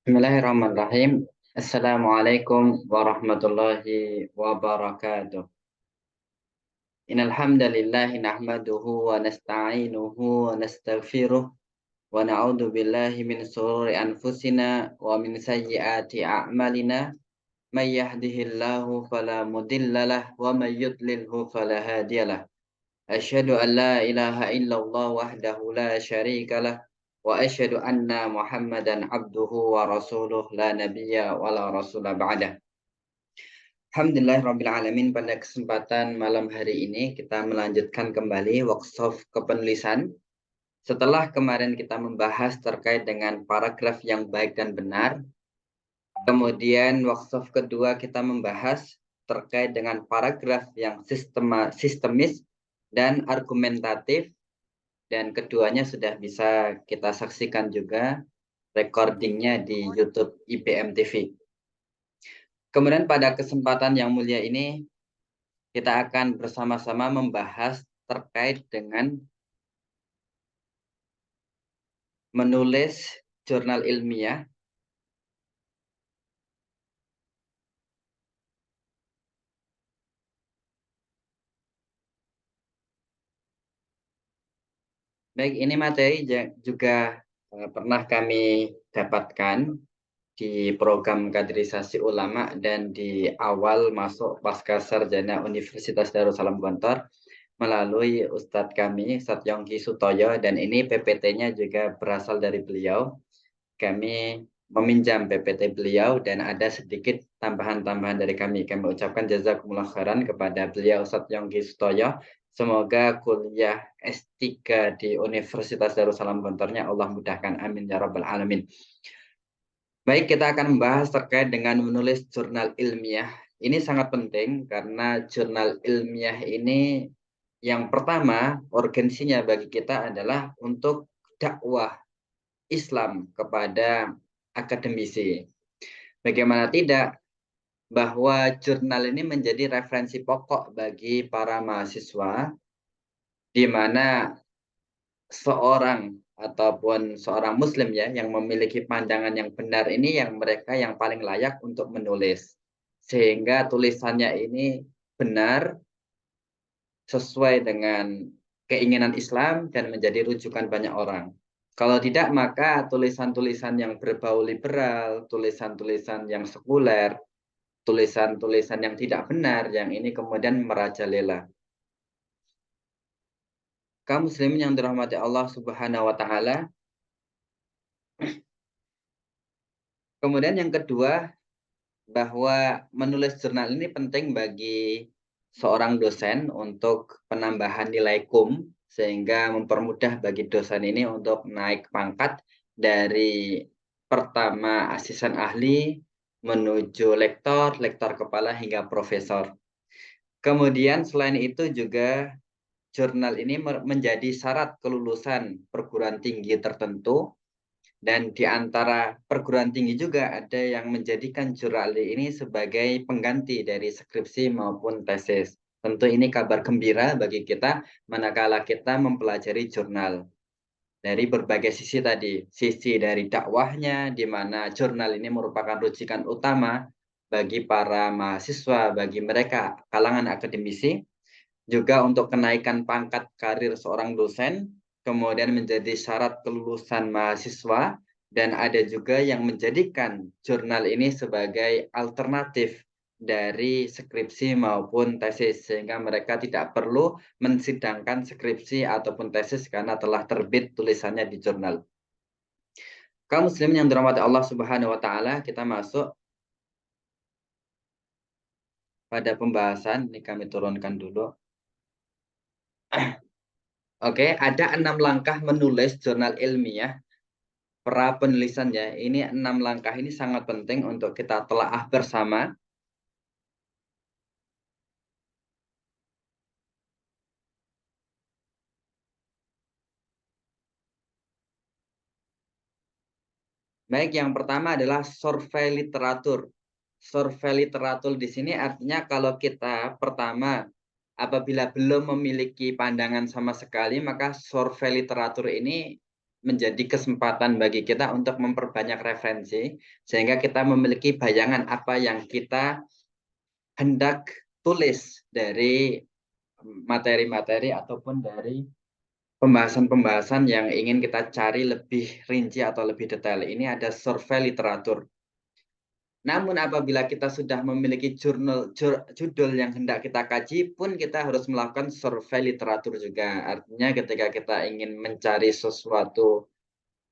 Bismillahirrahmanirrahim. Assalamualaikum warahmatullahi wabarakatuh. Innal hamdalillah nahmaduhu wa nasta'inuhu wa nastaghfiruh wa na'udzu billahi min shururi anfusina wa min sayyiati a'malina. May yahdihillahu fala mudhillalah wa may yudlilhu fala hadiyalah. Asyhadu an la ilaha illallah wahdahu la syarikalah wa asyhadu anna Muhammadan abduhu wa rasuluh la nabiyya wa la rasula ba'dah. Alhamdulillah rabbil alamin, pada kesempatan malam hari ini kita melanjutkan kembali workshop kepenulisan. Setelah kemarin kita membahas terkait dengan paragraf yang baik dan benar, kemudian workshop kedua kita membahas terkait dengan paragraf yang sistemis dan argumentatif. Dan keduanya sudah bisa kita saksikan juga recordingnya di YouTube IPM TV. Kemudian pada kesempatan yang mulia ini kita akan bersama-sama membahas terkait dengan menulis jurnal ilmiah. Baik, ini materi juga pernah kami dapatkan di program kaderisasi ulama dan di awal masuk pasca sarjana Universitas Darussalam Gontor melalui Ustadz kami, Ustadz Yongki Sutoyo, dan ini PPT-nya juga berasal dari beliau. Kami meminjam PPT beliau dan ada sedikit tambahan-tambahan dari kami. Kami ucapkan jazakumullah khairan kepada beliau Ustadz Yongki Sutoyo. Semoga kuliah S3 di Universitas Darussalam Gontornya Allah mudahkan. Amin ya rabbal alamin. Baik, kita akan membahas terkait dengan menulis jurnal ilmiah. Ini sangat penting karena jurnal ilmiah ini yang pertama urgensinya bagi kita adalah untuk dakwah Islam kepada akademisi. Bagaimana tidak, bahwa jurnal ini menjadi referensi pokok bagi para mahasiswa, di mana seorang ataupun seorang muslim ya yang memiliki pandangan yang benar ini yang mereka yang paling layak untuk menulis. Sehingga tulisannya ini benar, sesuai dengan keinginan Islam dan menjadi rujukan banyak orang. Kalau tidak, maka tulisan-tulisan yang berbau liberal, tulisan-tulisan yang sekuler, tulisan-tulisan yang tidak benar, yang ini kemudian merajalela. Kaum muslimin yang dirahmati Allah Subhanahu wa taala. Kemudian yang kedua, bahwa menulis jurnal ini penting bagi seorang dosen untuk penambahan nilai sehingga mempermudah bagi dosen ini untuk naik pangkat dari pertama asisten ahli menuju lektor, lektor kepala hingga profesor. Kemudian selain itu juga jurnal ini menjadi syarat kelulusan perguruan tinggi tertentu. Dan di antara perguruan tinggi juga ada yang menjadikan jurnal ini sebagai pengganti dari skripsi maupun tesis. Tentu ini kabar gembira bagi kita manakala kita mempelajari jurnal. Dari berbagai sisi tadi, sisi dari dakwahnya, di mana jurnal ini merupakan rujukan utama bagi para mahasiswa, bagi mereka kalangan akademisi, juga untuk kenaikan pangkat karir seorang dosen, kemudian menjadi syarat kelulusan mahasiswa, dan ada juga yang menjadikan jurnal ini sebagai alternatif dari skripsi maupun tesis, sehingga mereka tidak perlu mensidangkan skripsi ataupun tesis karena telah terbit tulisannya di jurnal. Kaum muslimin yang dirahmati Allah Subhanahu wa taala, kita masuk pada pembahasan. Ini kami turunkan dulu. Oke, ada 6 langkah menulis jurnal ilmiah. Pra penulisannya, ini 6 langkah ini sangat penting untuk kita telaah bersama. Baik, yang pertama adalah survei literatur. Survei literatur di sini artinya kalau kita pertama, apabila belum memiliki pandangan sama sekali, maka survei literatur ini menjadi kesempatan bagi kita untuk memperbanyak referensi, sehingga kita memiliki bayangan apa yang kita hendak tulis dari materi-materi ataupun dari pembahasan-pembahasan yang ingin kita cari lebih rinci atau lebih detail. Ini ada survei literatur. Namun apabila kita sudah memiliki judul yang hendak kita kaji pun kita harus melakukan survei literatur juga. Artinya ketika kita ingin mencari sesuatu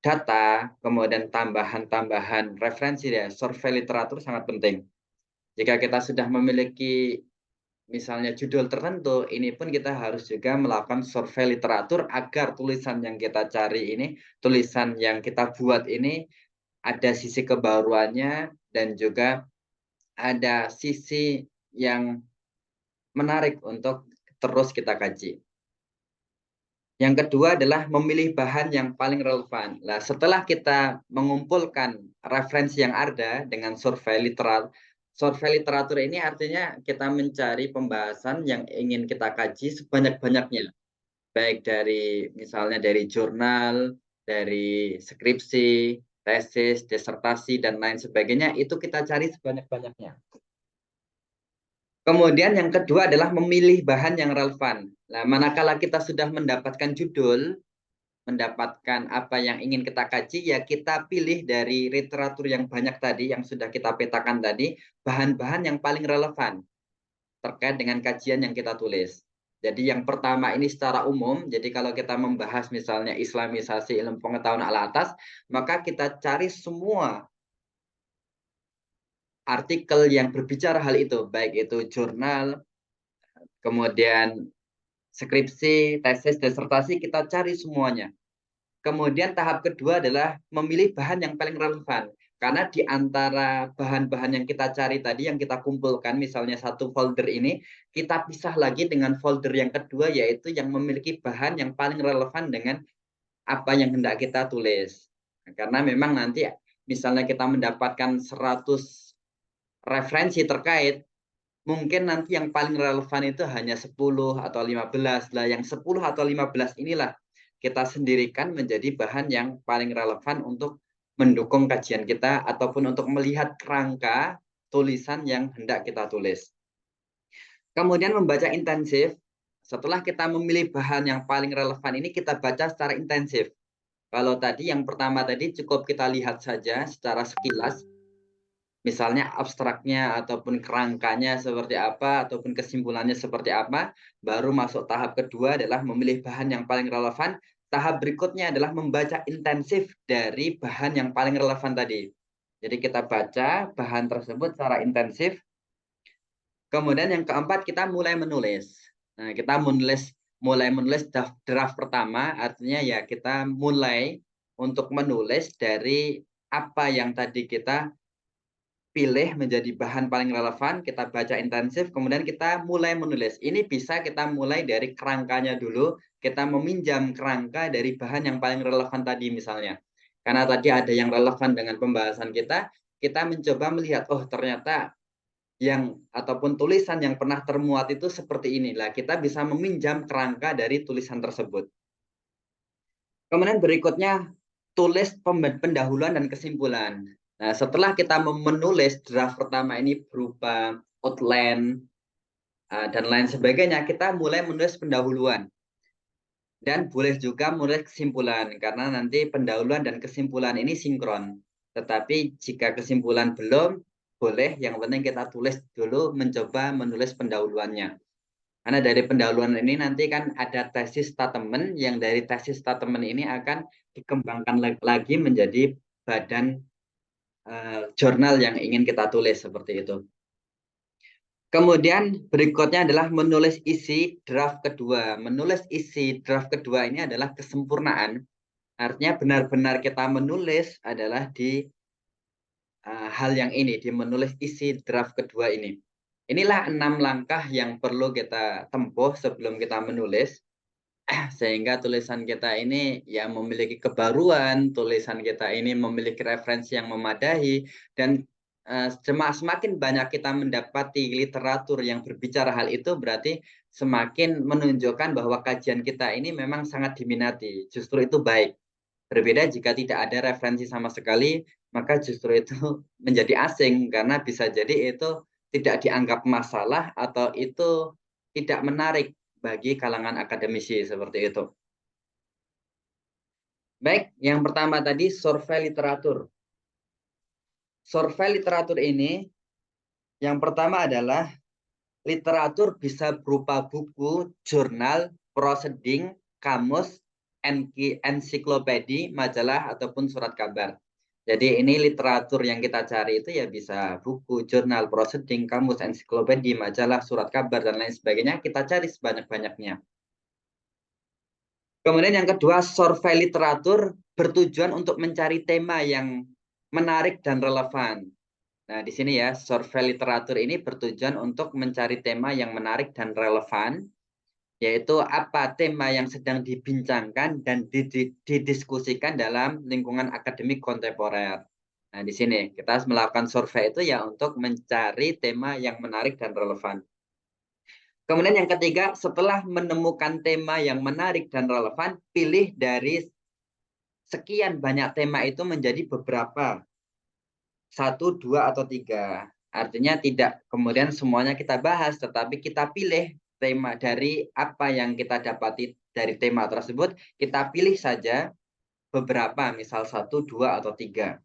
data, kemudian tambahan-tambahan referensi ya, survei literatur sangat penting. Jika kita sudah memiliki misalnya judul tertentu, ini pun kita harus juga melakukan survei literatur agar tulisan yang kita cari ini, tulisan yang kita buat ini ada sisi kebaruannya dan juga ada sisi yang menarik untuk terus kita kaji. Yang kedua adalah memilih bahan yang paling relevan. Nah, setelah kita mengumpulkan referensi yang ada dengan survei literatur ini artinya kita mencari pembahasan yang ingin kita kaji sebanyak-banyaknya. Baik dari misalnya dari jurnal, dari skripsi, tesis, disertasi, dan lain sebagainya, itu kita cari sebanyak-banyaknya. Kemudian yang kedua adalah memilih bahan yang relevan. Nah, manakala kita sudah mendapatkan judul, mendapatkan apa yang ingin kita kaji, ya kita pilih dari literatur yang banyak tadi, yang sudah kita petakan tadi, bahan-bahan yang paling relevan terkait dengan kajian yang kita tulis. Jadi yang pertama ini secara umum, jadi kalau kita membahas misalnya Islamisasi ilmu pengetahuan ala atas, maka kita cari semua artikel yang berbicara hal itu, baik itu jurnal, kemudian skripsi, tesis, disertasi, kita cari semuanya. Kemudian tahap kedua adalah memilih bahan yang paling relevan. Karena di antara bahan-bahan yang kita cari tadi, yang kita kumpulkan, misalnya satu folder ini, kita pisah lagi dengan folder yang kedua, yaitu yang memiliki bahan yang paling relevan dengan apa yang hendak kita tulis. Karena memang nanti misalnya kita mendapatkan 100 referensi terkait, mungkin nanti yang paling relevan itu hanya 10 atau 15. Lah yang 10 atau 15 inilah kita sendirikan menjadi bahan yang paling relevan untuk mendukung kajian kita ataupun untuk melihat kerangka tulisan yang hendak kita tulis. Kemudian membaca intensif. Setelah kita memilih bahan yang paling relevan ini, kita baca secara intensif. Kalau tadi yang pertama tadi cukup kita lihat saja secara sekilas, misalnya abstraknya ataupun kerangkanya seperti apa, ataupun kesimpulannya seperti apa, baru masuk tahap kedua adalah memilih bahan yang paling relevan. Tahap berikutnya adalah membaca intensif dari bahan yang paling relevan tadi. Jadi kita baca bahan tersebut secara intensif. Kemudian yang keempat kita mulai menulis. Nah, kita mulai menulis draft pertama, artinya ya kita mulai untuk menulis dari apa yang tadi kita pilih menjadi bahan paling relevan, kita baca intensif, kemudian kita mulai menulis. Ini bisa kita mulai dari kerangkanya dulu, kita meminjam kerangka dari bahan yang paling relevan tadi misalnya. Karena tadi ada yang relevan dengan pembahasan kita mencoba melihat, oh ternyata yang ataupun tulisan yang pernah termuat itu seperti inilah. Kita bisa meminjam kerangka dari tulisan tersebut. Kemudian berikutnya tulis pendahuluan dan kesimpulan. Nah, setelah kita menulis draft pertama ini berupa outline dan lain sebagainya, kita mulai menulis pendahuluan. Dan boleh juga menulis kesimpulan, karena nanti pendahuluan dan kesimpulan ini sinkron. Tetapi jika kesimpulan belum, boleh, yang penting kita tulis dulu, mencoba menulis pendahuluannya. Karena dari pendahuluan ini nanti kan ada tesis statement, yang dari tesis statement ini akan dikembangkan lagi menjadi badan jurnal yang ingin kita tulis seperti itu. Kemudian berikutnya adalah menulis isi draft kedua. Menulis isi draft kedua ini adalah kesempurnaan. Artinya benar-benar kita menulis adalah di hal yang ini, di menulis isi draft kedua ini. Inilah 6 langkah yang perlu kita tempuh sebelum kita menulis. Sehingga tulisan kita ini ya memiliki kebaruan, tulisan kita ini memiliki referensi yang memadai, dan semakin banyak kita mendapati literatur yang berbicara hal itu, berarti semakin menunjukkan bahwa kajian kita ini memang sangat diminati. Justru itu baik. Berbeda jika tidak ada referensi sama sekali, maka justru itu menjadi asing karena bisa jadi itu tidak dianggap masalah atau itu tidak menarik bagi kalangan akademisi seperti itu. Baik, yang pertama tadi survei literatur. Survei literatur ini yang pertama adalah literatur bisa berupa buku, jurnal, proseding, kamus, ensiklopedi, majalah, ataupun surat kabar. Jadi ini literatur yang kita cari itu ya bisa buku, jurnal, proseding, kamus, ensiklopedi, majalah, surat kabar, dan lain sebagainya. Kita cari sebanyak-banyaknya. Kemudian yang kedua, survei literatur bertujuan untuk mencari tema yang menarik dan relevan. Nah, di sini ya, survei literatur ini bertujuan untuk mencari tema yang menarik dan relevan, yaitu apa tema yang sedang dibincangkan dan didiskusikan dalam lingkungan akademik kontemporer. Nah, di sini kita harus melakukan survei itu ya untuk mencari tema yang menarik dan relevan. Kemudian yang ketiga, setelah menemukan tema yang menarik dan relevan, pilih dari sekian banyak tema itu menjadi beberapa. 1, 2, atau 3. Artinya tidak kemudian semuanya kita bahas, tetapi kita pilih tema dari apa yang kita dapati dari tema tersebut, kita pilih saja beberapa, misal 1, 2, atau 3.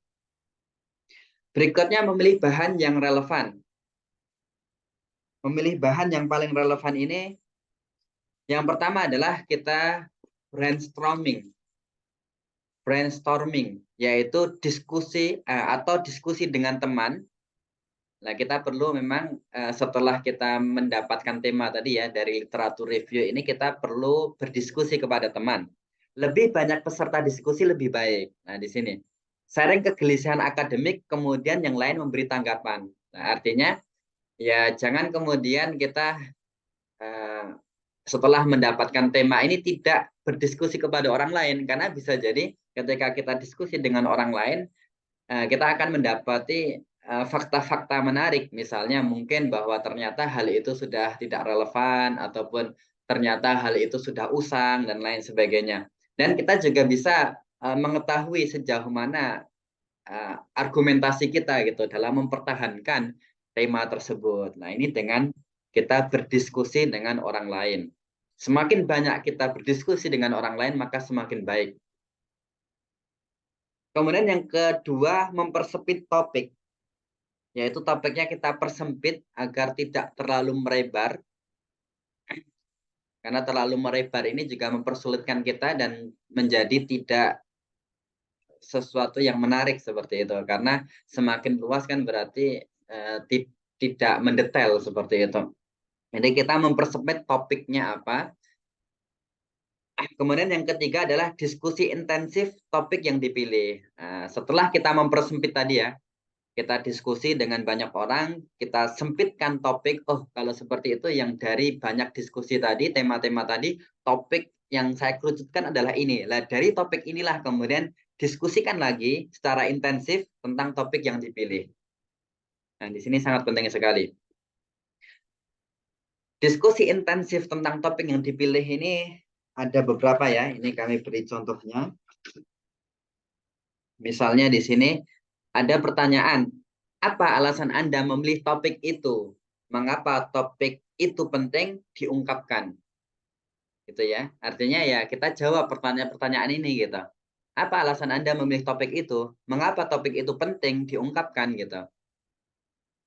Berikutnya memilih bahan yang relevan. Memilih bahan yang paling relevan ini, yang pertama adalah kita brainstorming. Brainstorming, yaitu diskusi atau diskusi dengan teman. Nah, kita perlu memang setelah kita mendapatkan tema tadi ya dari literatur review ini, kita perlu berdiskusi kepada teman. Lebih banyak peserta diskusi lebih baik. Nah, di sini sharing kegelisahan akademik, kemudian yang lain memberi tanggapan. Nah, artinya ya jangan kemudian kita setelah mendapatkan tema ini tidak berdiskusi kepada orang lain, karena bisa jadi ketika kita diskusi dengan orang lain, kita akan mendapati fakta-fakta menarik, misalnya mungkin bahwa ternyata hal itu sudah tidak relevan ataupun ternyata hal itu sudah usang dan lain sebagainya. Dan kita juga bisa mengetahui sejauh mana argumentasi kita gitu dalam mempertahankan tema tersebut. Nah, ini dengan kita berdiskusi dengan orang lain. Semakin banyak kita berdiskusi dengan orang lain, maka semakin baik. Kemudian yang kedua, mempersempit topik. Yaitu topiknya kita persempit agar tidak terlalu melebar. Karena terlalu melebar ini juga mempersulitkan kita dan menjadi tidak sesuatu yang menarik seperti itu. Karena semakin luas kan berarti tidak mendetail seperti itu. Jadi kita mempersempit topiknya apa. Kemudian yang ketiga adalah diskusi intensif topik yang dipilih. Nah, setelah kita mempersempit tadi ya, kita diskusi dengan banyak orang, kita sempitkan topik. Oh, kalau seperti itu yang dari banyak diskusi tadi, tema-tema tadi, topik yang saya kerucutkan adalah ini. Nah, dari topik inilah kemudian diskusikan lagi secara intensif tentang topik yang dipilih. Nah, di sini sangat penting sekali. Diskusi intensif tentang topik yang dipilih ini ada beberapa ya. Ini kami beri contohnya. Misalnya di sini ada pertanyaan, apa alasan Anda memilih topik itu? Mengapa topik itu penting diungkapkan? Gitu ya. Artinya ya kita jawab pertanyaan-pertanyaan ini gitu. Apa alasan Anda memilih topik itu? Mengapa topik itu penting diungkapkan gitu.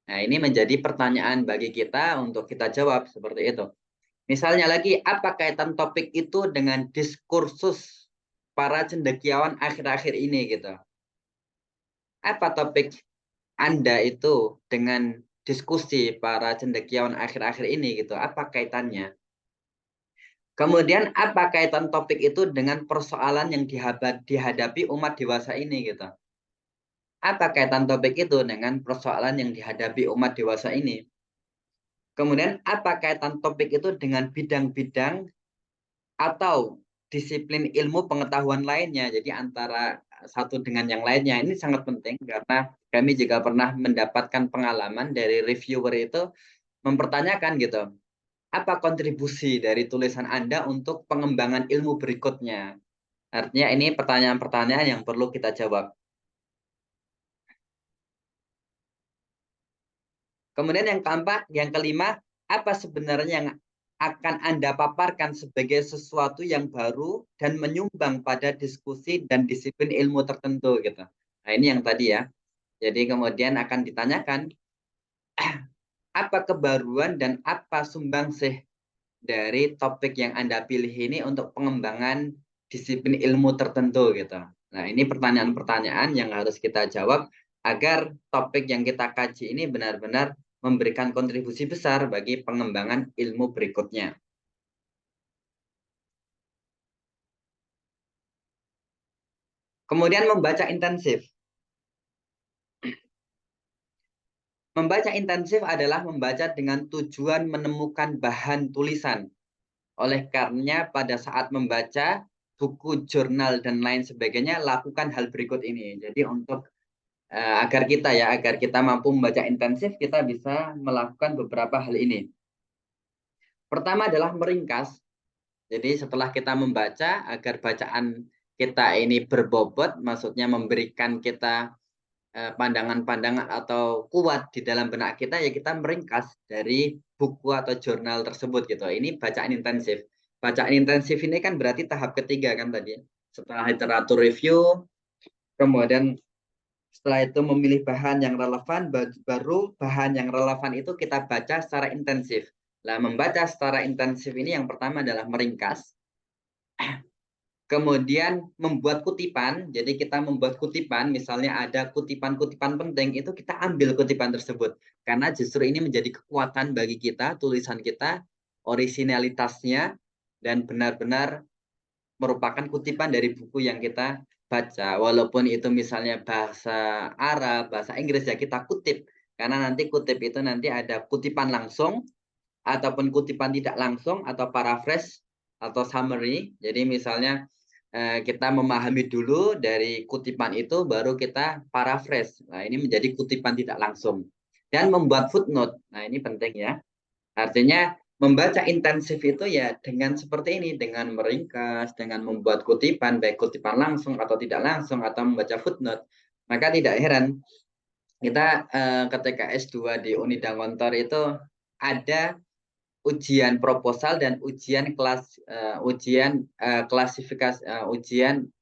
Nah, ini menjadi pertanyaan bagi kita untuk kita jawab seperti itu. Misalnya lagi, apa kaitan topik itu dengan diskursus para cendekiawan akhir-akhir ini gitu. Apa topik Anda itu dengan diskusi para cendekiawan akhir-akhir ini gitu? Apa kaitannya? Kemudian apa kaitan topik itu dengan persoalan yang dihadapi umat dewasa ini gitu? Apa kaitan topik itu dengan persoalan yang dihadapi umat dewasa ini? Kemudian apa kaitan topik itu dengan bidang-bidang atau disiplin ilmu pengetahuan lainnya. Jadi antara satu dengan yang lainnya ini sangat penting karena kami juga pernah mendapatkan pengalaman dari reviewer itu mempertanyakan gitu, apa kontribusi dari tulisan Anda untuk pengembangan ilmu berikutnya? Artinya ini pertanyaan-pertanyaan yang perlu kita jawab. Kemudian yang keempat, yang kelima, apa sebenarnya yang akan Anda paparkan sebagai sesuatu yang baru dan menyumbang pada diskusi dan disiplin ilmu tertentu gitu. Nah, ini yang tadi ya. Jadi kemudian akan ditanyakan apa kebaruan dan apa sumbangsih dari topik yang Anda pilih ini untuk pengembangan disiplin ilmu tertentu gitu. Nah, ini pertanyaan-pertanyaan yang harus kita jawab agar topik yang kita kaji ini benar-benar memberikan kontribusi besar bagi pengembangan ilmu berikutnya. Kemudian membaca intensif. Membaca intensif adalah membaca dengan tujuan menemukan bahan tulisan. Oleh karenanya pada saat membaca buku, jurnal, dan lain sebagainya, lakukan hal berikut ini. Jadi untuk agar kita mampu membaca intensif, kita bisa melakukan beberapa hal ini. Pertama adalah meringkas. Jadi setelah kita membaca, agar bacaan kita ini berbobot, maksudnya memberikan kita pandangan-pandangan atau kuat di dalam benak kita, ya kita meringkas dari buku atau jurnal tersebut gitu. Ini bacaan intensif. Bacaan intensif ini kan berarti tahap ketiga kan tadi. Setelah literatur review, kemudian setelah itu memilih bahan yang relevan, baru bahan yang relevan itu kita baca secara intensif. Nah, membaca secara intensif ini yang pertama adalah meringkas. Kemudian membuat kutipan, jadi kita membuat kutipan, misalnya ada kutipan-kutipan penting, itu kita ambil kutipan tersebut. Karena justru ini menjadi kekuatan bagi kita, tulisan kita, orisinalitasnya, dan benar-benar merupakan kutipan dari buku yang kita baca. Walaupun itu misalnya bahasa Arab, bahasa Inggris, ya kita kutip. Karena nanti kutip itu nanti ada kutipan langsung, ataupun kutipan tidak langsung, atau paraphrase, atau summary. Jadi misalnya kita memahami dulu dari kutipan itu, baru kita paraphrase. Nah, ini menjadi kutipan tidak langsung. Dan membuat footnote. Nah, ini penting ya. Artinya membaca intensif itu ya dengan seperti ini, dengan meringkas, dengan membuat kutipan, baik kutipan langsung atau tidak langsung, atau membaca footnote. Maka tidak heran kita ketika S2 di Unidangontor itu ada ujian proposal dan ujian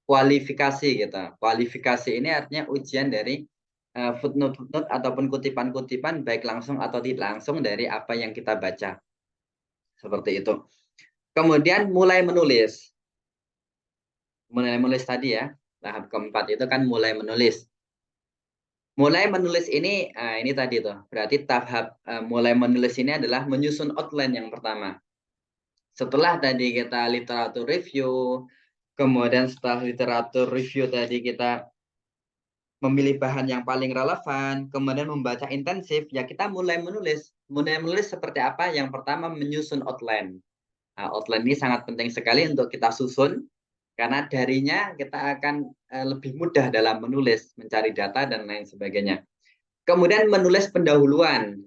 kualifikasi gitu. Kualifikasi ini artinya ujian dari footnote-footnote ataupun kutipan-kutipan baik langsung atau tidak langsung dari apa yang kita baca. Seperti itu. Kemudian mulai menulis. Mulai menulis tadi ya. Tahap keempat itu kan mulai menulis. Mulai menulis ini tadi tuh. Berarti tahap mulai menulis ini adalah menyusun outline yang pertama. Setelah tadi kita literatur review, kemudian setelah literatur review tadi kita memilih bahan yang paling relevan, kemudian membaca intensif, ya kita mulai menulis. Mulai menulis seperti apa? Yang pertama menyusun outline. Nah, outline ini sangat penting sekali untuk kita susun, karena darinya kita akan lebih mudah dalam menulis, mencari data, dan lain sebagainya. Kemudian menulis pendahuluan,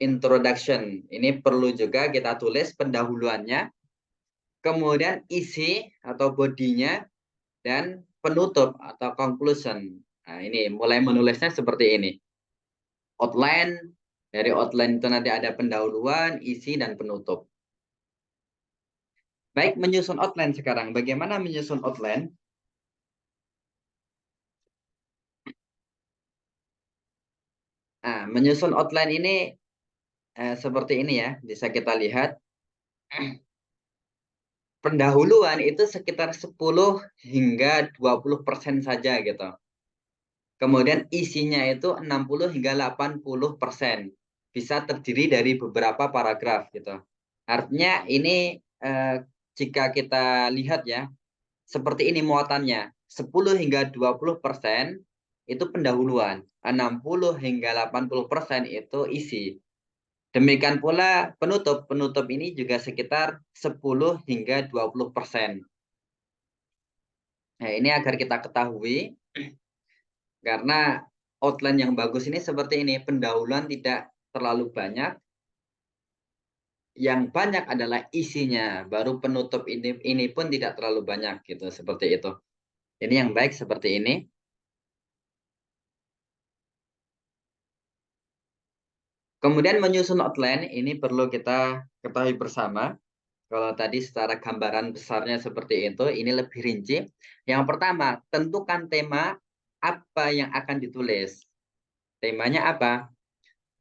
introduction. Ini perlu juga kita tulis pendahuluannya, kemudian isi atau bodinya, dan penutup atau conclusion. Nah, ini mulai menulisnya seperti ini. Outline, dari outline itu nanti ada pendahuluan, isi, dan penutup. Baik, menyusun outline sekarang. Bagaimana menyusun outline? Nah, menyusun outline ini seperti ini ya, bisa kita lihat. Pendahuluan itu sekitar 10 hingga 20% saja gitu. Kemudian isinya itu 60 hingga 80%. Bisa terdiri dari beberapa paragraf gitu. Artinya ini jika kita lihat ya, seperti ini muatannya. 10 hingga 20% itu pendahuluan. 60 hingga 80% itu isi. Demikian pula penutup. Penutup ini juga sekitar 10 hingga 20%. Nah, ini agar kita ketahui, karena outline yang bagus ini seperti ini. Pendahuluan tidak terlalu banyak. Yang banyak adalah isinya, baru penutup ini pun tidak terlalu banyak gitu, seperti itu. Ini yang baik seperti ini. Kemudian menyusun outline ini perlu kita ketahui bersama. Kalau tadi secara gambaran besarnya seperti itu, ini lebih rinci. Yang pertama, tentukan tema apa yang akan ditulis. Temanya apa?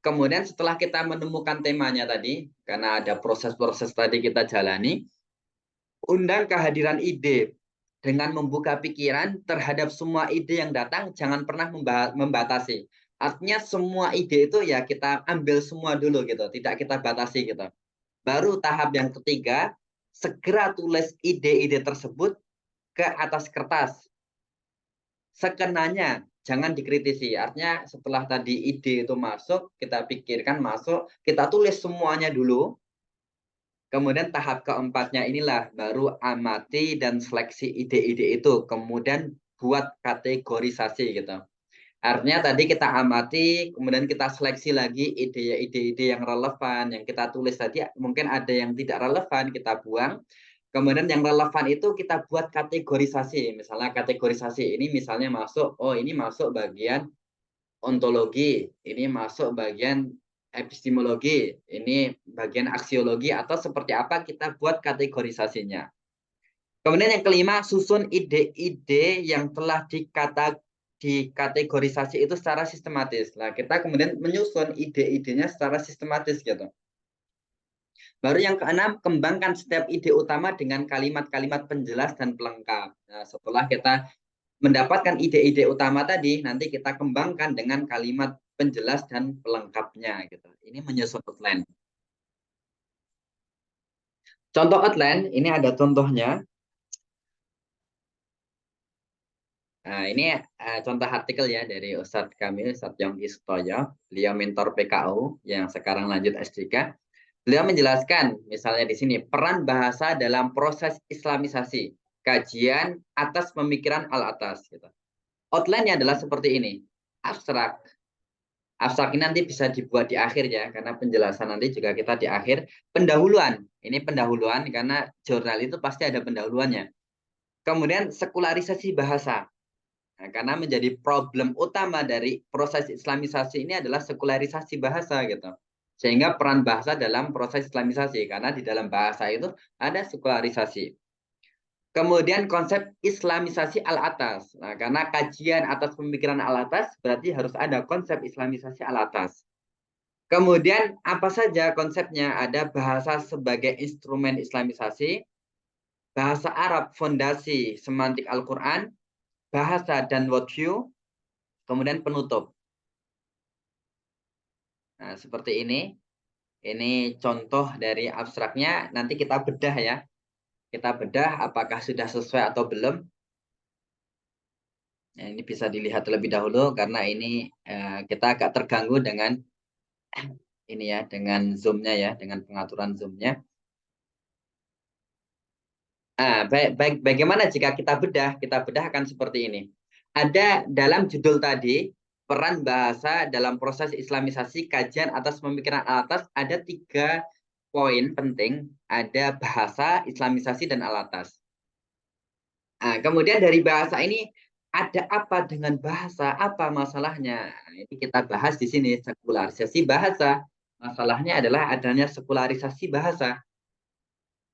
Kemudian setelah kita menemukan temanya tadi, karena ada proses-proses tadi kita jalani, undang kehadiran ide dengan membuka pikiran terhadap semua ide yang datang, jangan pernah membatasi. Artinya semua ide itu ya kita ambil semua dulu gitu, tidak kita batasi gitu. Baru tahap yang ketiga, segera tulis ide-ide tersebut ke atas kertas. Sekenanya, jangan dikritisi. Artinya setelah tadi ide itu masuk, kita pikirkan masuk, kita tulis semuanya dulu. Kemudian tahap keempatnya inilah baru amati dan seleksi ide-ide itu. Kemudian buat kategorisasi gitu. Artinya tadi kita amati, kemudian kita seleksi lagi ide-ide yang relevan, yang kita tulis tadi mungkin ada yang tidak relevan, kita buang. Kemudian yang relevan itu kita buat kategorisasi. Misalnya kategorisasi ini misalnya masuk, oh ini masuk bagian ontologi, ini masuk bagian epistemologi, ini bagian aksiologi atau seperti apa kita buat kategorisasinya. Kemudian yang kelima, susun ide-ide yang telah dikategorisasi itu secara sistematis. Nah, kita kemudian menyusun ide-idenya secara sistematis gitu. Baru yang keenam, kembangkan setiap ide utama dengan kalimat-kalimat penjelas dan pelengkap. Nah, setelah kita mendapatkan ide-ide utama tadi, nanti kita kembangkan dengan kalimat penjelas dan pelengkapnya gitu. Ini menyusun outline. Contoh outline, ini ada contohnya. Nah, ini contoh artikel ya dari Ustadz kami, Ustadz Yongki Sutoyo. Beliau mentor PKU yang sekarang lanjut S3. Beliau menjelaskan, misalnya di sini, peran bahasa dalam proses Islamisasi, kajian atas pemikiran al-atas. Gitu. Outline-nya adalah seperti ini, abstrak. Abstrak ini nanti bisa dibuat di akhir ya, karena penjelasan nanti juga kita di akhir. Pendahuluan, ini pendahuluan karena jurnal itu pasti ada pendahuluannya. Kemudian sekularisasi bahasa. Nah, karena menjadi problem utama dari proses Islamisasi ini adalah sekularisasi bahasa gitu. Sehingga peran bahasa dalam proses Islamisasi karena di dalam bahasa itu ada sekularisasi. Kemudian konsep Islamisasi al-atas. Nah, karena kajian atas pemikiran al-atas berarti harus ada konsep Islamisasi al-atas. Kemudian apa saja konsepnya? Ada bahasa sebagai instrumen Islamisasi, bahasa Arab fondasi semantik Al-Quran, bahasa dan worldview, kemudian penutup. Nah, seperti ini. Ini contoh dari abstraknya. Nanti kita bedah ya. Kita bedah apakah sudah sesuai atau belum. Nah, ini bisa dilihat terlebih dahulu karena ini kita agak terganggu dengan ini ya, dengan zoom-nya ya, dengan pengaturan zoom-nya. Bagaimana jika kita bedah? Kita bedah akan seperti ini. Ada dalam judul tadi, peran bahasa dalam proses Islamisasi, kajian atas pemikiran atas, ada 3 poin penting. Ada bahasa, Islamisasi, dan alatas. Nah, kemudian dari bahasa ini, ada apa dengan bahasa? Apa masalahnya? Nah, ini kita bahas di sini, sekularisasi bahasa. Masalahnya adalah adanya sekularisasi bahasa.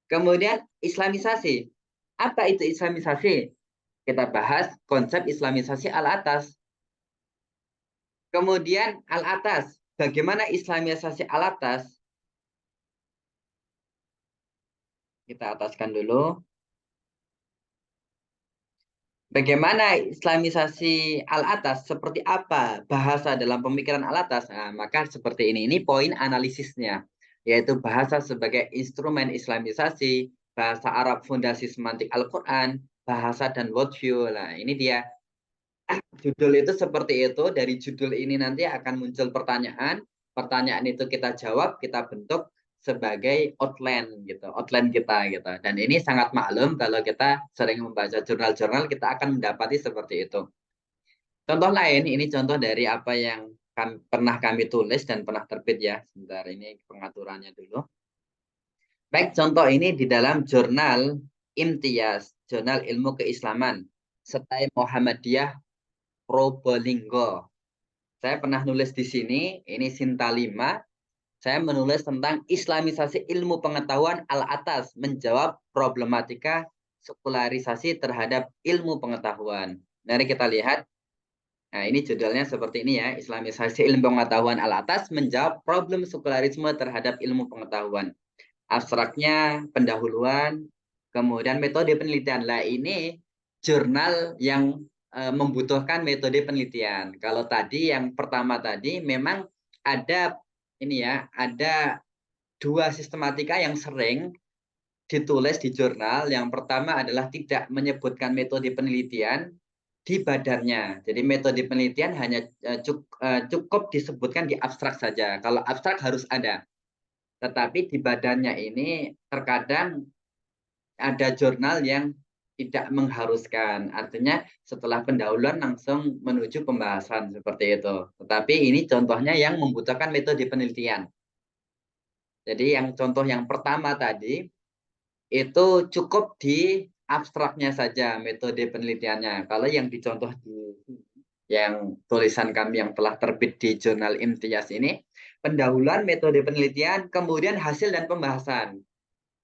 Kemudian Islamisasi. Apa itu Islamisasi? Kita bahas konsep Islamisasi al-atas. Kemudian al-atas. Bagaimana Islamisasi al-atas? Kita ataskan dulu. Bagaimana Islamisasi al-atas? Seperti apa bahasa dalam pemikiran al-atas? Nah, maka seperti ini. Ini poin analisisnya. Yaitu bahasa sebagai instrumen Islamisasi, bahasa Arab fondasi semantik Al-Quran, bahasa dan worldview. Nah, ini dia. Judul itu seperti itu. Dari judul ini nanti akan muncul pertanyaan. Pertanyaan itu kita jawab, kita bentuk sebagai outline gitu, outline kita gitu. Dan ini sangat maklum kalau kita sering membaca jurnal-jurnal, kita akan mendapati seperti itu. Contoh lain, ini contoh dari apa yang pernah kami tulis dan pernah terbit ya. Sebentar ini pengaturannya dulu. Baik, contoh ini di dalam jurnal Imtiaz, jurnal ilmu keislaman, Setai Muhammadiyah Probolinggo. Saya pernah nulis di sini, ini Sinta 5, saya menulis tentang Islamisasi ilmu pengetahuan al-atas, menjawab problematika sekularisasi terhadap ilmu pengetahuan. Mari kita lihat. Nah, ini judulnya seperti ini ya, Islamisasi ilmu pengetahuan al-atas, menjawab problem sekularisme terhadap ilmu pengetahuan. Abstraknya, pendahuluan, kemudian metode penelitian. Lah ini jurnal yang membutuhkan metode penelitian. Kalau tadi yang pertama tadi memang ada ini ya, ada dua sistematika yang sering ditulis di jurnal. Yang pertama adalah tidak menyebutkan metode penelitian di badannya. Jadi metode penelitian hanya cukup disebutkan di abstrak saja. Kalau abstrak harus ada. Tetapi di badannya ini terkadang ada jurnal yang tidak mengharuskan. Artinya setelah pendahuluan langsung menuju pembahasan seperti itu. Tetapi ini contohnya yang membutuhkan metode penelitian. Jadi yang contoh yang pertama tadi itu cukup di abstraknya saja metode penelitiannya. Kalau yang dicontoh di yang tulisan kami yang telah terbit di jurnal Imtiaz ini, pendahuluan metode penelitian, kemudian hasil dan pembahasan.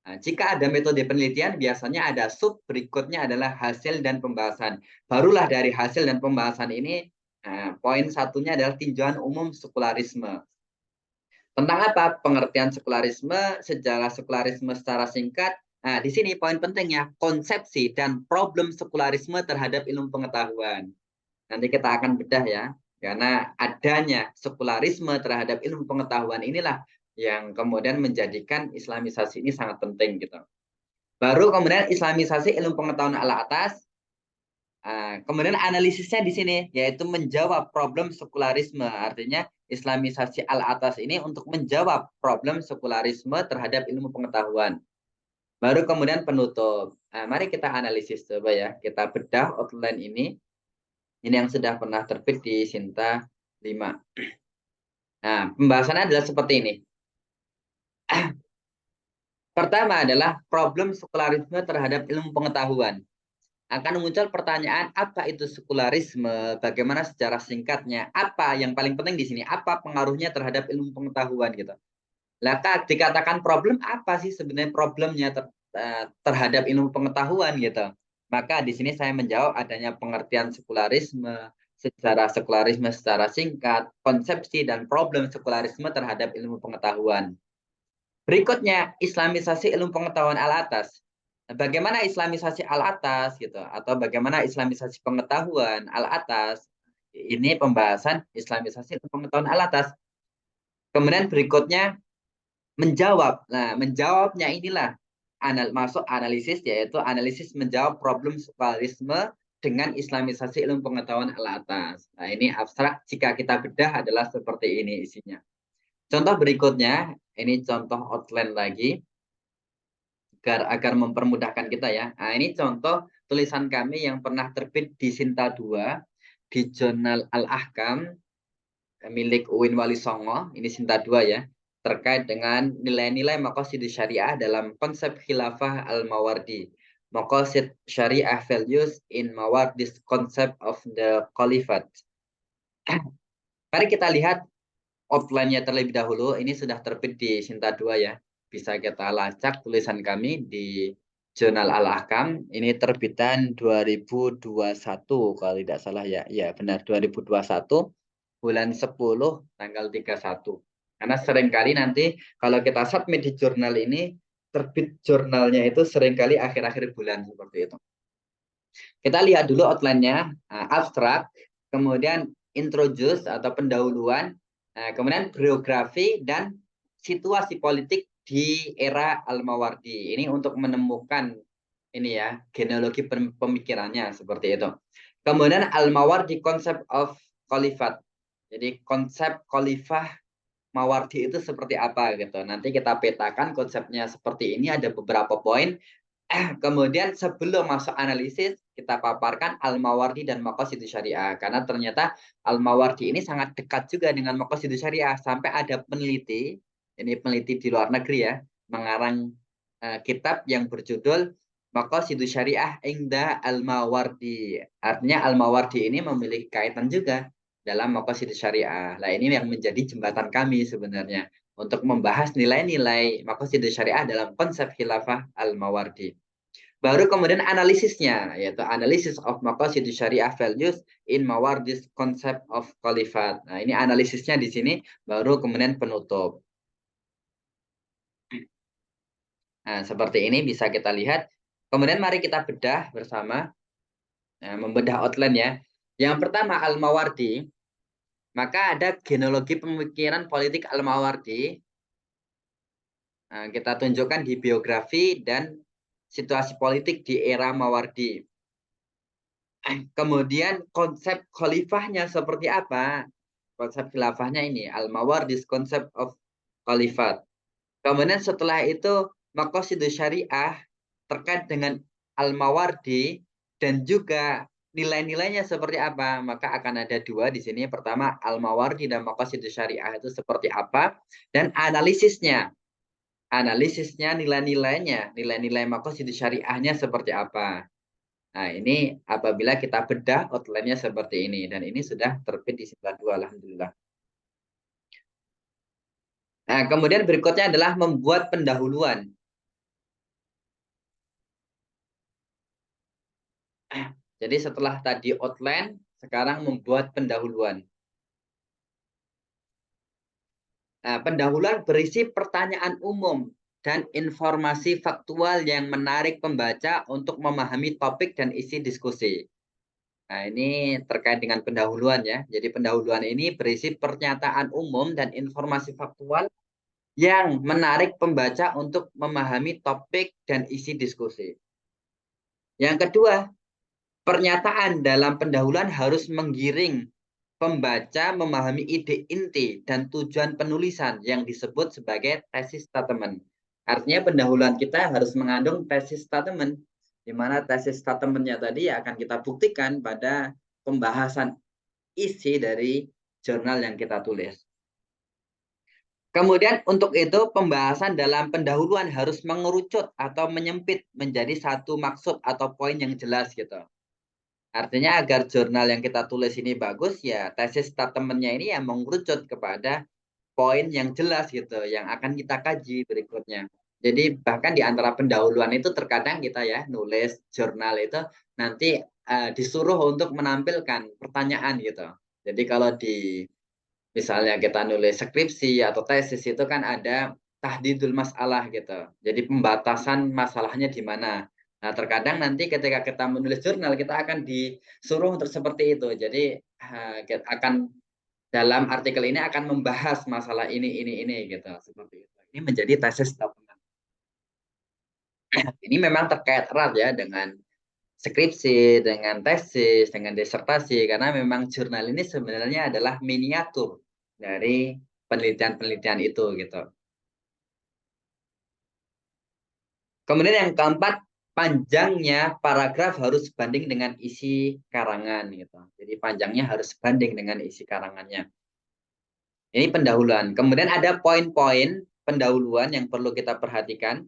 Nah, jika ada metode penelitian, biasanya ada sub berikutnya adalah hasil dan pembahasan. Barulah dari hasil dan pembahasan ini, poin satunya adalah tinjauan umum sekularisme. Tentang apa? Pengertian sekularisme, sejarah sekularisme secara singkat. Nah, di sini poin pentingnya, konsepsi dan problem sekularisme terhadap ilmu pengetahuan. Nanti kita akan bedah ya, karena adanya sekularisme terhadap ilmu pengetahuan inilah yang kemudian menjadikan Islamisasi ini sangat penting gitu. Baru kemudian Islamisasi ilmu pengetahuan ala atas. Kemudian analisisnya di sini yaitu menjawab problem sekularisme. Artinya Islamisasi ala atas ini untuk menjawab problem sekularisme terhadap ilmu pengetahuan. Baru kemudian penutup. Mari kita analisis coba ya. Kita bedah outline ini. Ini yang sudah pernah terbit di Sinta 5. Nah, pembahasannya adalah seperti ini. Pertama adalah problem sekularisme terhadap ilmu pengetahuan. Akan muncul pertanyaan apa itu sekularisme, bagaimana secara singkatnya, apa yang paling penting di sini, apa pengaruhnya terhadap ilmu pengetahuan gitu. Lah dikatakan problem apa sih sebenarnya problemnya terhadap ilmu pengetahuan gitu. Maka di sini saya menjawab adanya pengertian sekularisme, secara sekularisme secara singkat, konsepsi dan problem sekularisme terhadap ilmu pengetahuan. Berikutnya, Islamisasi ilmu pengetahuan al atas. Bagaimana Islamisasi al atas gitu atau bagaimana Islamisasi pengetahuan al atas? Ini pembahasan Islamisasi ilmu pengetahuan al atas. Kemudian berikutnya menjawab. Nah, menjawabnya inilah masuk analisis, yaitu analisis menjawab problem sekularisme dengan Islamisasi ilmu pengetahuan al atas. Nah, ini abstrak, jika kita bedah adalah seperti ini isinya. Contoh berikutnya, ini contoh outline lagi agar mempermudahkan kita ya. Nah, ini contoh tulisan kami yang pernah terbit di Sinta 2 di jurnal Al-Ahkam milik Uin Wali Songo, ini Sinta 2 ya, terkait dengan nilai-nilai maqasid syariah dalam konsep khilafah al-Mawardi. Maqasid syariah values in Mawardi's concept of the Caliphate. Mari kita lihat outline-nya terlebih dahulu. Ini sudah terbit di Sinta 2 ya. Bisa kita lacak tulisan kami di Jurnal Al-Ahkam. Ini terbitan 2021 kalau tidak salah ya. Ya benar 2021 bulan 10 tanggal 31. Karena seringkali nanti kalau kita submit di jurnal ini, terbit jurnalnya itu seringkali akhir-akhir bulan seperti itu. Kita lihat dulu outline-nya, abstrak, kemudian introduce atau pendahuluan, kemudian biografi dan situasi politik di era Al-Mawardi. Ini untuk menemukan ini ya, genealogi pemikirannya seperti itu. Kemudian Al-Mawardi concept of Khalifat. Jadi konsep khalifah Mawardi itu seperti apa gitu. Nanti kita petakan konsepnya seperti ini, ada beberapa poin. Kemudian sebelum masuk analisis, kita paparkan Al-Mawardi dan Maqasidus Syariah. Karena ternyata Al-Mawardi ini sangat dekat juga dengan Maqasidus Syariah. Sampai ada peneliti, ini peneliti di luar negeri ya, mengarang kitab yang berjudul Maqasidus Syariah Inda Al-Mawardi. Artinya Al-Mawardi ini memiliki kaitan juga dalam Maqasidus Syariah. Nah, ini yang menjadi jembatan kami sebenarnya untuk membahas nilai-nilai Maqasidus Syariah dalam konsep khilafah Al-Mawardi. Baru kemudian analisisnya, yaitu analysis of Maqasidus Syariah values in Mawardi's concept of Khalifat. Nah, ini analisisnya di sini, baru kemudian penutup. Nah, seperti ini bisa kita lihat. Kemudian mari kita bedah bersama, membedah outline ya. Yang pertama Al-Mawardi, maka ada genealogi pemikiran politik Al-Mawardi. Nah, kita tunjukkan di biografi dan situasi politik di era Mawardi. Kemudian konsep khalifahnya seperti apa? Konsep khilafahnya ini, Al-Mawardi's concept of khalifat. Kemudian setelah itu Maqasidus Syariah terkait dengan Al-Mawardi dan juga nilai-nilainya seperti apa. Maka akan ada dua di sini. Pertama, Al-Mawardi dan Maqasidus Syariah itu seperti apa, dan analisisnya. Analisisnya, nilai-nilainya, nilai-nilai Maqasidus Syariahnya seperti apa. Nah, ini apabila kita bedah outline-nya seperti ini, dan ini sudah terbit di sila 2, alhamdulillah. Nah, kemudian berikutnya adalah membuat pendahuluan. Jadi setelah tadi outline, sekarang membuat pendahuluan. Nah, pendahuluan berisi pertanyaan umum dan informasi faktual yang menarik pembaca untuk memahami topik dan isi diskusi. Nah, ini terkait dengan pendahuluan ya. Jadi pendahuluan ini berisi pernyataan umum dan informasi faktual yang menarik pembaca untuk memahami topik dan isi diskusi. Yang kedua, pernyataan dalam pendahuluan harus menggiring pembaca memahami ide inti dan tujuan penulisan yang disebut sebagai thesis statement. Artinya pendahuluan kita harus mengandung thesis statement, di mana thesis statement-nya tadi akan kita buktikan pada pembahasan isi dari jurnal yang kita tulis. Kemudian untuk itu pembahasan dalam pendahuluan harus mengerucut atau menyempit menjadi satu maksud atau poin yang jelas gitu. Artinya agar jurnal yang kita tulis ini bagus ya tesis statement-nya ini yang mengerucut kepada poin yang jelas gitu yang akan kita kaji berikutnya. Jadi bahkan di antara pendahuluan itu terkadang kita ya nulis jurnal itu nanti disuruh untuk menampilkan pertanyaan gitu. Jadi kalau di misalnya kita nulis skripsi atau tesis itu kan ada tahdidul masalah gitu. Jadi pembatasan masalahnya di mana. Nah, terkadang nanti ketika kita menulis jurnal kita akan disuruh untuk seperti itu. Jadi akan dalam artikel ini akan membahas masalah ini gitu. Seperti itu. Ini menjadi tesis dokumen. Ini memang terkait erat ya dengan skripsi, dengan tesis, dengan disertasi, karena memang jurnal ini sebenarnya adalah miniatur dari penelitian-penelitian itu gitu. Kemudian yang keempat, panjangnya paragraf harus sebanding dengan isi karangan gitu. Jadi panjangnya harus sebanding dengan isi karangannya. Ini pendahuluan. Kemudian ada poin-poin pendahuluan yang perlu kita perhatikan.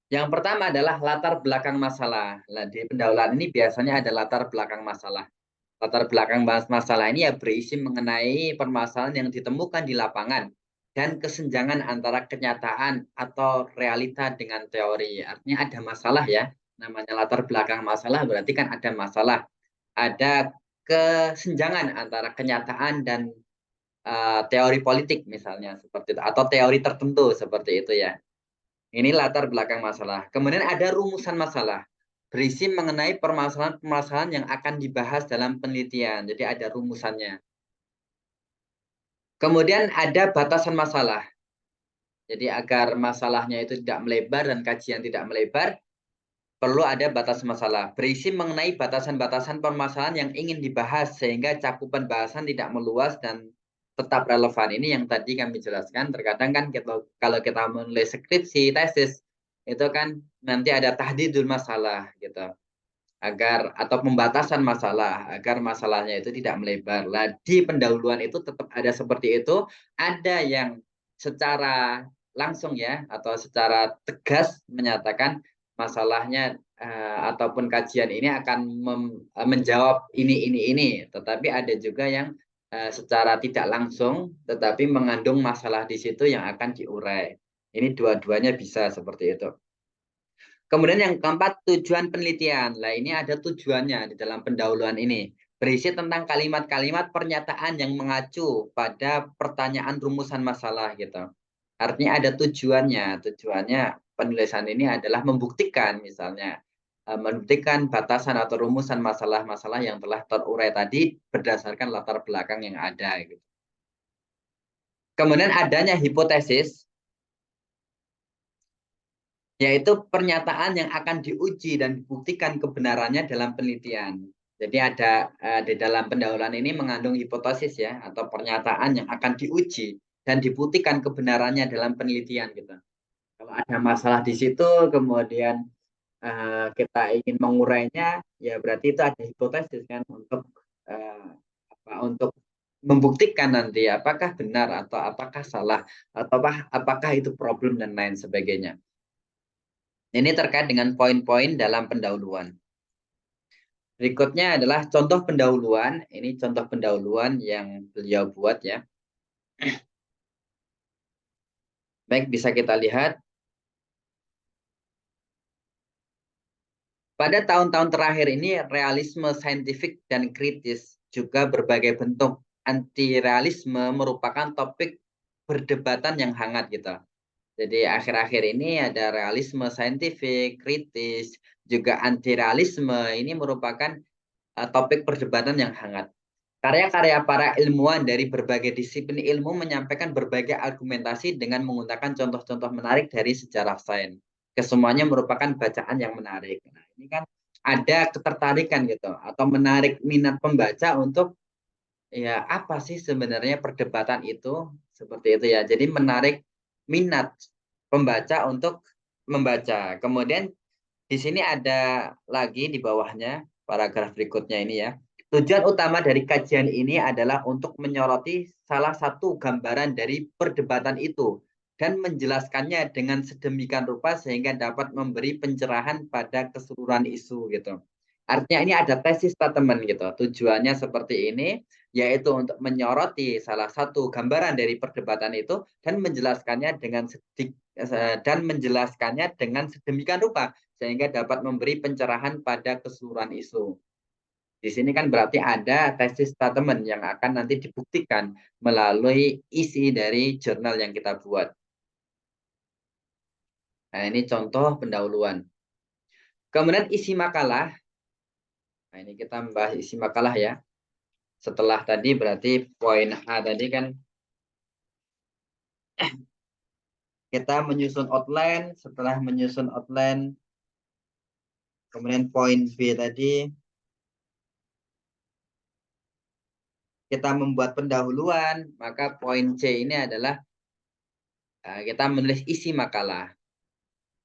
Yang pertama adalah latar belakang masalah. Nah, di pendahuluan ini biasanya ada latar belakang masalah. Latar belakang masalah ini ya berisi mengenai permasalahan yang ditemukan di lapangan dan kesenjangan antara kenyataan atau realita dengan teori. Artinya ada masalah ya. Namanya latar belakang masalah berarti kan ada masalah. Ada kesenjangan antara kenyataan dan teori politik misalnya seperti itu atau teori tertentu seperti itu ya. Ini latar belakang masalah. Kemudian ada rumusan masalah. Berisi mengenai permasalahan-permasalahan yang akan dibahas dalam penelitian. Jadi ada rumusannya. Kemudian ada batasan masalah. Jadi agar masalahnya itu tidak melebar dan kajian tidak melebar, perlu ada batas masalah. Berisi mengenai batasan-batasan permasalahan yang ingin dibahas sehingga cakupan bahasan tidak meluas dan tetap relevan. Ini yang tadi kami jelaskan. Terkadang kan kalau kita menulis skripsi, tesis, itu kan nanti ada tahdidul masalah gitu. Agar atau pembatasan masalah agar masalahnya itu tidak melebar. Lah di pendahuluan itu tetap ada seperti itu, ada yang secara langsung ya atau secara tegas menyatakan masalahnya ataupun kajian ini akan menjawab ini, tetapi ada juga yang secara tidak langsung tetapi mengandung masalah di situ yang akan diurai. Ini dua-duanya bisa seperti itu. Kemudian yang keempat, tujuan penelitian. Nah, ini ada tujuannya di dalam pendahuluan ini. Berisi tentang kalimat-kalimat pernyataan yang mengacu pada pertanyaan rumusan masalah gitu. Artinya ada tujuannya. Tujuannya penulisan ini adalah membuktikan misalnya membuktikan batasan atau rumusan masalah-masalah yang telah terurai tadi berdasarkan latar belakang yang ada gitu. Kemudian adanya hipotesis, yaitu pernyataan yang akan diuji dan dibuktikan kebenarannya dalam penelitian. Jadi ada di dalam pendahuluan ini mengandung hipotesis ya atau pernyataan yang akan diuji dan dibuktikan kebenarannya dalam penelitian gitu. Kalau ada masalah di situ kemudian kita ingin mengurainya ya berarti itu ada hipotesis kan untuk untuk membuktikan nanti apakah benar atau apakah salah atau apakah itu problem dan lain sebagainya. Ini terkait dengan poin-poin dalam pendahuluan. Berikutnya adalah contoh pendahuluan. Ini contoh pendahuluan yang beliau buat ya. Baik, bisa kita lihat. Pada tahun-tahun terakhir ini, realisme saintifik dan kritis juga berbagai bentuk. Anti-realisme merupakan topik perdebatan yang hangat gitu. Jadi akhir-akhir ini ada realisme saintifik, kritis, juga anti-realisme. Ini merupakan topik perdebatan yang hangat. Karya-karya para ilmuwan dari berbagai disiplin ilmu menyampaikan berbagai argumentasi dengan menggunakan contoh-contoh menarik dari sejarah sains. Kesemuanya merupakan bacaan yang menarik. Nah, ini kan ada ketertarikan gitu atau menarik minat pembaca untuk ya apa sih sebenarnya perdebatan itu seperti itu ya. Jadi menarik minat pembaca untuk membaca. Kemudian di sini ada lagi di bawahnya paragraf berikutnya ini ya. Tujuan utama dari kajian ini adalah untuk menyoroti salah satu gambaran dari perdebatan itu dan menjelaskannya dengan sedemikian rupa sehingga dapat memberi pencerahan pada keseluruhan isu gitu. Artinya ini ada tesis statement gitu. Tujuannya seperti ini yaitu untuk menyoroti salah satu gambaran dari perdebatan itu dan menjelaskannya dengan sedemikian rupa sehingga dapat memberi pencerahan pada keseluruhan isu. Di sini kan berarti ada tesis statement yang akan nanti dibuktikan melalui isi dari jurnal yang kita buat. Nah, ini contoh pendahuluan. Kemudian isi makalah. Nah, ini kita membahas isi makalah ya. Setelah tadi berarti poin A tadi kan kita menyusun outline, setelah menyusun outline, kemudian poin B tadi kita membuat pendahuluan, maka poin C ini adalah kita menulis isi makalah.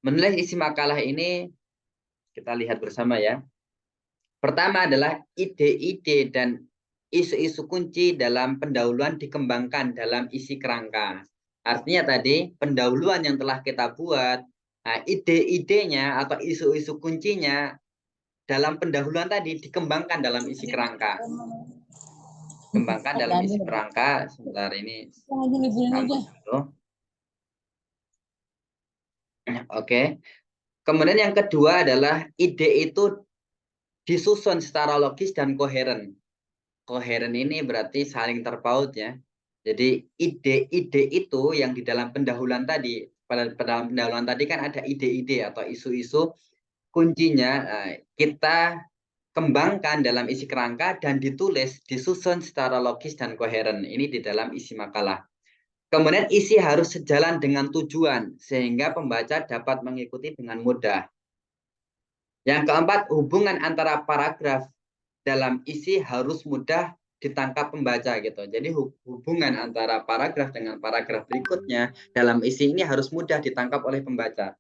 Menulis isi makalah ini kita lihat bersama ya. Pertama adalah ide-ide dan isu-isu kunci dalam pendahuluan dikembangkan dalam isi kerangka. Artinya tadi pendahuluan yang telah kita buat, ide-idenya atau isu-isu kuncinya dalam pendahuluan tadi dikembangkan dalam isi kerangka. Kembangkan dalam isi kerangka. Sebentar ini. Oke. Kemudian yang kedua adalah ide itu disusun secara logis dan koheren. Koheren ini berarti saling terpaut ya. Jadi ide-ide itu yang di dalam pendahuluan tadi, pada dalam pendahuluan tadi kan ada ide-ide atau isu-isu kuncinya kita kembangkan dalam isi kerangka dan ditulis, disusun secara logis dan koheren. Ini di dalam isi makalah. Kemudian isi harus sejalan dengan tujuan sehingga pembaca dapat mengikuti dengan mudah. Yang keempat, hubungan antara paragraf dalam isi harus mudah ditangkap pembaca gitu. Jadi hubungan antara paragraf dengan paragraf berikutnya dalam isi ini harus mudah ditangkap oleh pembaca.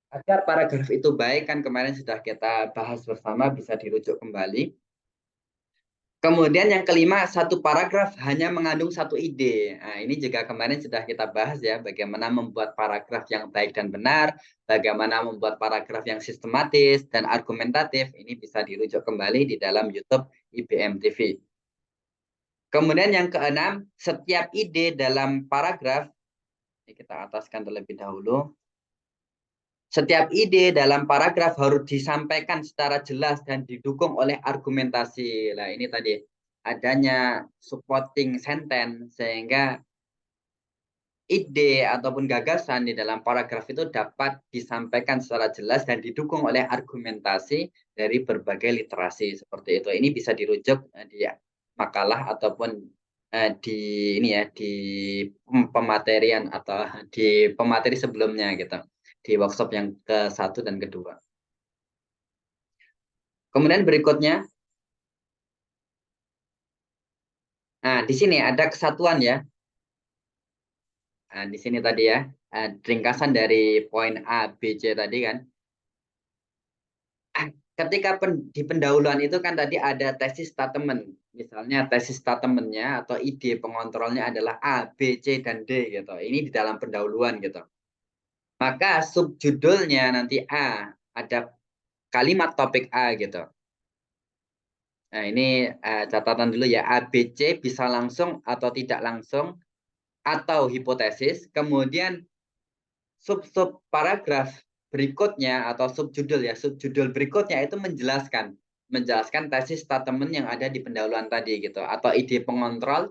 Agar paragraf itu baik kan kemarin sudah kita bahas bersama bisa dirujuk kembali. Kemudian yang kelima, satu paragraf hanya mengandung satu ide. Nah, ini juga kemarin sudah kita bahas ya, bagaimana membuat paragraf yang baik dan benar, bagaimana membuat paragraf yang sistematis dan argumentatif. Ini bisa dirujuk kembali di dalam YouTube IBM TV. Kemudian yang keenam, setiap ide dalam paragraf, ini kita ataskan terlebih dahulu. Setiap ide dalam paragraf harus disampaikan secara jelas dan didukung oleh argumentasi. Nah, ini tadi adanya supporting sentence sehingga ide ataupun gagasan di dalam paragraf itu dapat disampaikan secara jelas dan didukung oleh argumentasi dari berbagai literasi seperti itu. Ini bisa dirujuk di makalah ataupun di ini ya di pematerian atau di pemateri sebelumnya gitu di workshop yang ke-1 dan kedua. Kemudian berikutnya, nah di sini ada kesatuan ya. Nah, di sini tadi ya, ringkasan dari poin A, B, C tadi kan. Ketika di pendahuluan itu kan tadi ada tesis statement. Misalnya tesis statementnya atau ide pengontrolnya adalah A, B, C, dan D gitu. Ini di dalam pendahuluan gitu. Maka subjudulnya nanti A, ada kalimat topik A gitu. Nah, ini catatan dulu ya. A, B, C bisa langsung atau tidak langsung atau hipotesis. Kemudian sub-sub paragraf berikutnya atau subjudul ya, subjudul berikutnya itu menjelaskan tesis statement yang ada di pendahuluan tadi gitu atau ide pengontrol,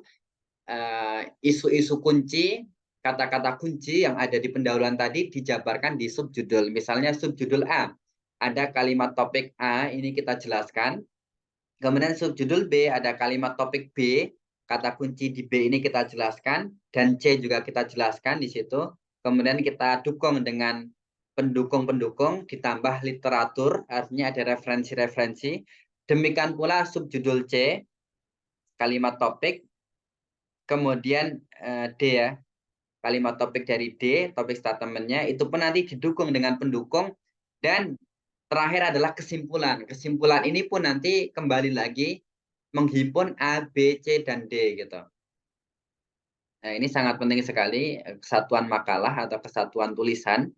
isu-isu kunci, kata-kata kunci yang ada di pendahuluan tadi dijabarkan di subjudul. Misalnya subjudul A, ada kalimat topik A, ini kita jelaskan. Kemudian subjudul B ada kalimat topik B, kata kunci di B ini kita jelaskan, dan C juga kita jelaskan di situ. Kemudian kita dukung dengan pendukung-pendukung, ditambah literatur, artinya ada referensi-referensi. Demikian pula subjudul C, kalimat topik, kemudian D ya, kalimat topik dari D, topik statementnya, itu pun nanti didukung dengan pendukung, dan terakhir adalah kesimpulan. Kesimpulan ini pun nanti kembali lagi menghimpun A, B, C, dan D gitu. Nah, ini sangat penting sekali kesatuan makalah atau kesatuan tulisan.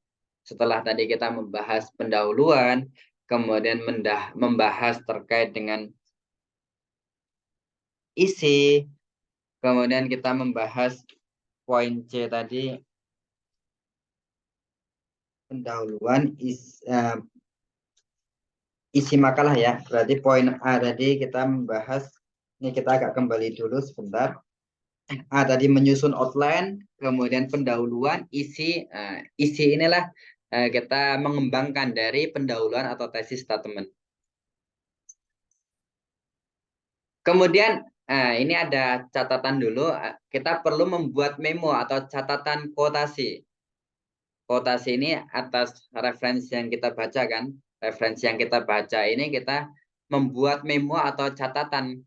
Setelah tadi kita membahas pendahuluan, kemudian membahas terkait dengan isi, kemudian kita membahas poin C tadi, pendahuluan, isi makalah ya. Berarti poin A tadi kita membahas, ini kita agak kembali dulu sebentar. Tadi menyusun outline, kemudian pendahuluan, isi. Isi inilah kita mengembangkan dari pendahuluan atau tesis statement. Kemudian ini ada catatan dulu. Kita perlu membuat memo atau catatan quotasi. Quotasi ini atas referensi yang kita baca kan. Referensi yang kita baca ini kita membuat memo atau catatan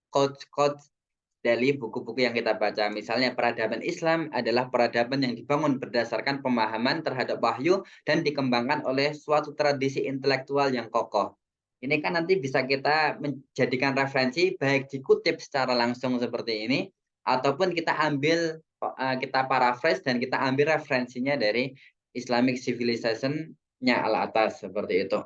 quotes dari buku-buku yang kita baca. Misalnya peradaban Islam adalah peradaban yang dibangun berdasarkan pemahaman terhadap wahyu dan dikembangkan oleh suatu tradisi intelektual yang kokoh. Ini kan nanti bisa kita menjadikan referensi baik dikutip secara langsung seperti ini ataupun kita ambil kita paraphrase dan kita ambil referensinya dari Islamic Civilization-nya al-atas seperti itu.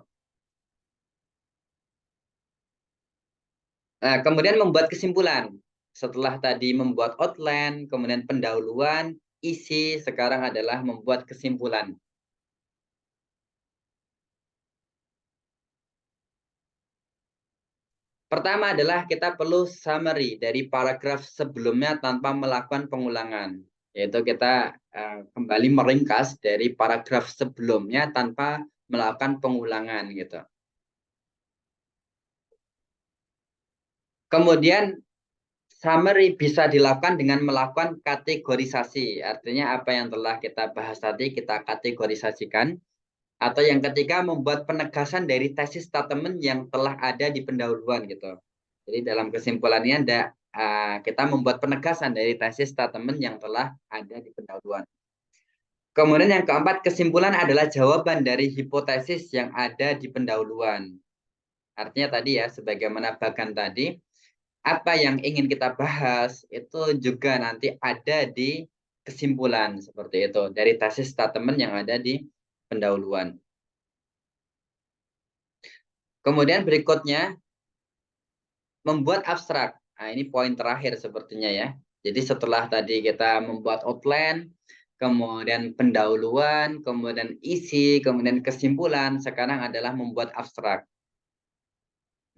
Nah, kemudian membuat kesimpulan. Setelah tadi membuat outline, kemudian pendahuluan, isi, sekarang adalah membuat kesimpulan. Pertama adalah kita perlu summary dari paragraf sebelumnya tanpa melakukan pengulangan. Yaitu kita kembali meringkas dari paragraf sebelumnya tanpa melakukan pengulangan gitu. Kemudian summary bisa dilakukan dengan melakukan kategorisasi. Artinya apa yang telah kita bahas tadi kita kategorisasikan. Atau yang ketiga membuat penegasan dari tesis statement yang telah ada di pendahuluan gitu. Jadi dalam kesimpulannya kita membuat penegasan dari tesis statement yang telah ada di pendahuluan. Kemudian yang keempat, kesimpulan adalah jawaban dari hipotesis yang ada di pendahuluan. Artinya tadi ya, sebagaimana bagan tadi, apa yang ingin kita bahas itu juga nanti ada di kesimpulan seperti itu dari tesis statement yang ada di pendahuluan. Kemudian berikutnya membuat abstrak. Nah, ini poin terakhir sepertinya ya. Jadi setelah tadi kita membuat outline, kemudian pendahuluan, kemudian isi, kemudian kesimpulan, sekarang adalah membuat abstrak.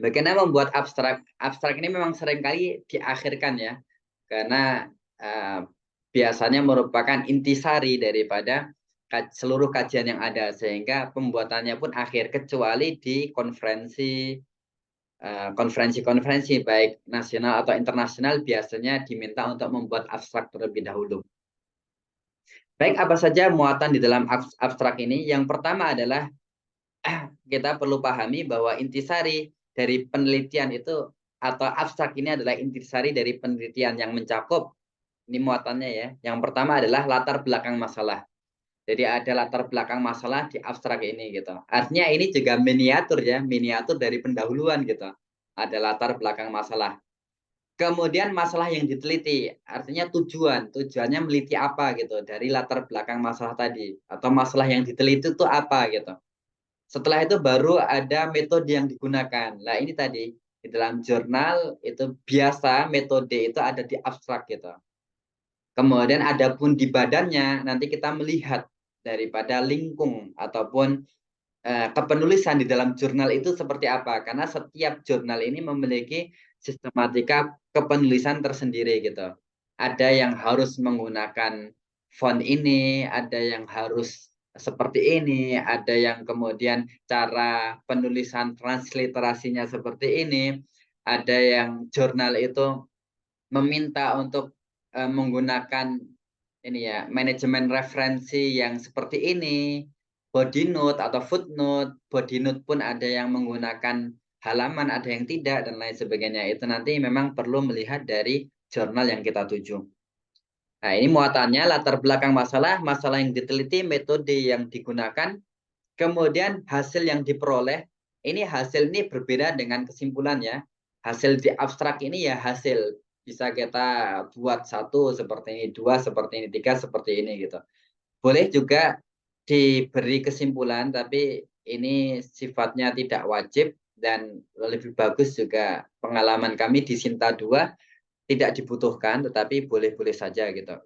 Bagaimana membuat abstrak? Abstrak ini memang seringkali diakhirkan ya, karena biasanya merupakan intisari daripada seluruh kajian yang ada, sehingga pembuatannya pun akhir, kecuali di konferensi baik nasional atau internasional biasanya diminta untuk membuat abstrak terlebih dahulu. Baik, apa saja muatan di dalam abstrak ini? Yang pertama adalah kita perlu pahami bahwa intisari dari penelitian itu atau abstrak ini adalah intisari dari penelitian yang mencakup ini muatannya ya. Yang pertama adalah latar belakang masalah. Jadi ada latar belakang masalah di abstrak ini gitu. Artinya ini juga miniatur ya, miniatur dari pendahuluan gitu. Ada latar belakang masalah. Kemudian masalah yang diteliti, artinya tujuannya meliti apa gitu dari latar belakang masalah tadi atau masalah yang diteliti itu apa gitu. Setelah itu baru ada metode yang digunakan. Nah, ini tadi di dalam jurnal itu biasa metode itu ada di abstrak gitu. Kemudian adapun di badannya nanti kita melihat daripada lingkung ataupun kepenulisan di dalam jurnal itu seperti apa, karena setiap jurnal ini memiliki sistematika kepenulisan tersendiri gitu. Ada yang harus menggunakan font ini, ada yang harus seperti ini, ada yang kemudian cara penulisan transliterasinya seperti ini, ada yang jurnal itu meminta untuk menggunakan ini ya manajemen referensi yang seperti ini, body note atau footnote. Body note pun ada yang menggunakan halaman, ada yang tidak dan lain sebagainya. Itu nanti memang perlu melihat dari jurnal yang kita tuju. Nah, ini muatannya latar belakang masalah, masalah yang diteliti, metode yang digunakan, kemudian hasil yang diperoleh. Ini hasil ini berbeda dengan kesimpulannya. Hasil di abstrak ini ya hasil. Bisa kita buat satu seperti ini, dua seperti ini, tiga seperti ini gitu. Boleh juga diberi kesimpulan, tapi ini sifatnya tidak wajib dan lebih bagus juga pengalaman kami di Sinta 2 tidak dibutuhkan, tetapi boleh-boleh saja gitu.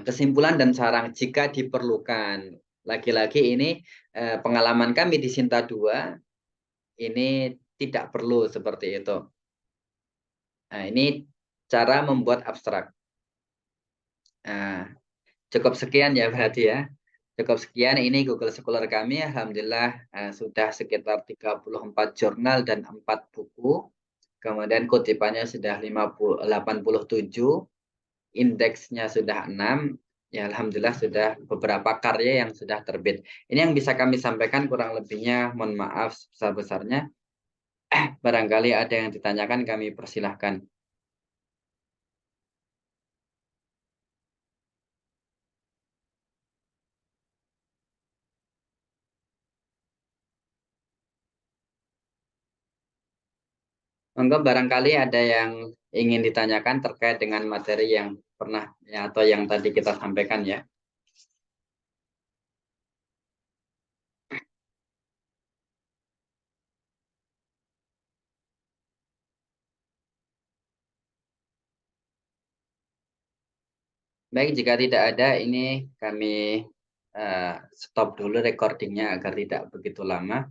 Kesimpulan dan saran jika diperlukan. Lagi-lagi ini pengalaman kami di Sinta 2 ini tidak perlu seperti itu. Nah, ini cara membuat abstrak. Nah, cukup sekian ya berarti ya. Cukup sekian ini Google Scholar kami. Alhamdulillah sudah sekitar 34 jurnal dan 4 buku. Kemudian kutipannya sudah 87, indeksnya sudah 6. Ya alhamdulillah sudah beberapa karya yang sudah terbit. Ini yang bisa kami sampaikan, kurang lebihnya mohon maaf sebesar-besarnya. Barangkali ada yang ditanyakan kami persilahkan. Monggo barangkali ada yang ingin ditanyakan terkait dengan materi yang pernah ya, atau yang tadi kita sampaikan ya. Baik, jika tidak ada, ini kami stop dulu recordingnya agar tidak begitu lama.